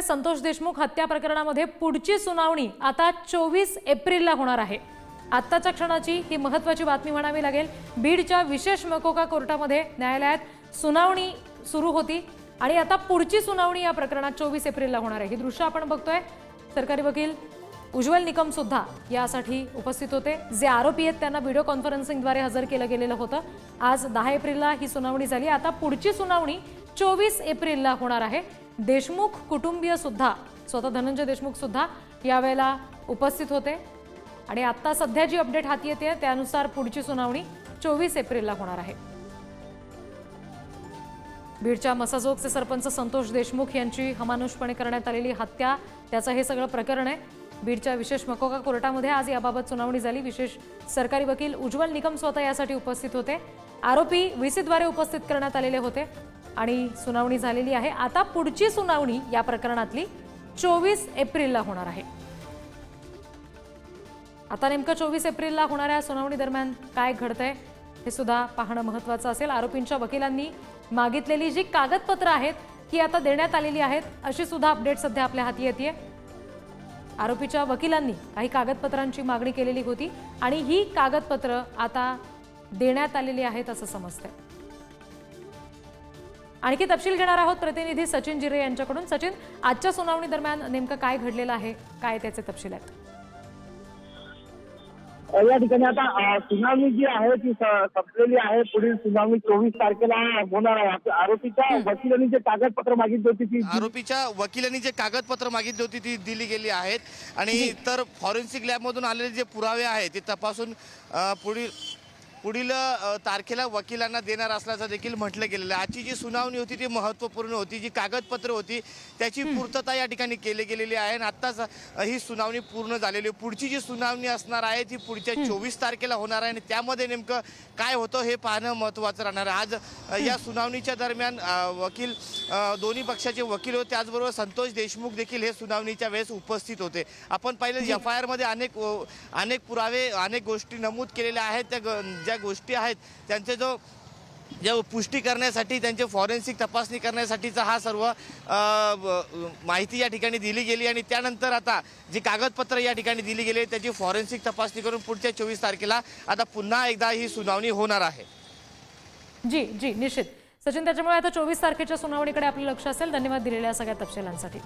संतोष देशमुख हत्या प्रकरणामध्ये पुढची सुनावणी आता 24 एप्रिलला होणार आहे। आत्ताच्या क्षणाची ही महत्त्वाची बातमी म्हणावी लागेल। बीडच्या विशेष मकोका कोर्टामध्ये न्यायालयात सुनावणी सुरू होती आणि आता पुढची सुनावणी या प्रकरणात 24 एप्रिलला होणार आहे। ही दृश्य आपण बघतोय। सरकारी वकील उज्ज्वल निकम सुद्धा यासाठी उपस्थित होते। जे आरोपी आहेत त्यांना व्हिडिओ कॉन्फरन्सिंगद्वारे हजर केलं गेलेलं होतं। आज 10 एप्रिलला ही सुनावणी झाली। आता पुढची सुनावणी 24 एप्रिलला होणार आहे। देशमुख कुटुंबीय सुद्धा स्वतः धनंजय देशमुख सुद्धा यावेळेला उपस्थित होते आणि आता सध्या जी अपडेट हाती येते त्यानुसार पुढची सुनावणी 24 एप्रिलला होणार आहे। बीडच्या मसाजोगचे सरपंच संतोष देशमुख यांची अमानुषपणे करण्यात आलेली हत्या त्याचं हे सगळं प्रकरण आहे। बीडच्या विशेष मकोका कोर्टामध्ये आज याबाबत सुनावणी झाली। विशेष सरकारी वकील उज्ज्वल निकम स्वतः यासाठी उपस्थित होते। आरोपी व्हीसीद्वारे उपस्थित करण्यात आलेले होते आणि सुनावणी झालेली आहे। आता पुढची सुनावणी या प्रकरणातली 24 एप्रिलला होणार आहे। आता नेमकं 24 एप्रिलला होणाऱ्या सुनावणी दरम्यान काय घडतंय हे सुद्धा पाहणं महत्त्वाचं असेल। आरोपींच्या वकिलांनी मागितलेली जी कागदपत्र आहेत ती आता देण्यात आलेली आहेत अशी सुद्धा अपडेट सध्या आपल्या हाती येते। आरोपीच्या वकिलांनी काही कागदपत्रांची मागणी केलेली होती आणि ही कागदपत्र आता देण्यात आलेली आहेत असं समजतंय। आणखी तपशील घेणार आहोत प्रतिनिधी सचिन जिरे यांच्याकडून। सचिन, आजच्या सुनावणी दरम्यान नेमकं काय घडलेलं आहे, काय त्याचे तपशील आहेत? या ठिकाणी आता सुनावणी जी आहे ती संपलेली आहे। पुढील सुनावणी 24 तारखेला होणार आहे। आरोपीच्या वकिलांनी जे कागदपत्र मागितली होती ती दिली गेली आहेत आणि तर फॉरेन्सिक लॅबमधून आलेले जे पुरावे आहेत ते तपासून पुढील तारखेला वकिलांना देणार असल्याचं देखील म्हटलं गेलेलं आहे। आजची जी सुनावणी होती ती महत्त्वपूर्ण होती। जी कागदपत्र होती त्याची पूर्तता या ठिकाणी केली गेलेली आहे आणि आत्ताच ही सुनावणी पूर्ण झालेली आहे। पुढची जी सुनावणी असणार आहे ती पुढच्या 24 तारखेला होणार आहे आणि त्यामध्ये नेमकं काय होतं हे पाहणं महत्त्वाचं राहणार आहे। आज या सुनावणीच्या दरम्यान वकील दोन्ही पक्षाचे वकील होते, त्याचबरोबर संतोष देशमुख देखील हे सुनावणीच्या वेळेस उपस्थित होते। आपण पाहिलं FIR मध्ये अनेक पुरावे अनेक गोष्टी नमूद केलेल्या आहेत। त्या गोष्टी आहेत त्यांचे जो पुष्टी करण्यासाठी त्यांचे फॉरेन्सिक तपासणी करण्यासाठीचा हा सर्व माहिती या ठिकाणी दिली गेली आणि त्यानंतर आता जी कागदपत्र या ठिकाणी दिली गेली त्याची फॉरेन्सिक तपासणी करून पुढच्या 24 तारखेला आता पुन्हा एकदा ही सुनावणी होणार आहे। जी निश्चित सचिन, त्याच्यामुळे आता 24 तारखेच्या सुनावणीकडे आपलं लक्ष असेल। धन्यवाद दिलेल्या सगळ्या तपशिलांसाठी।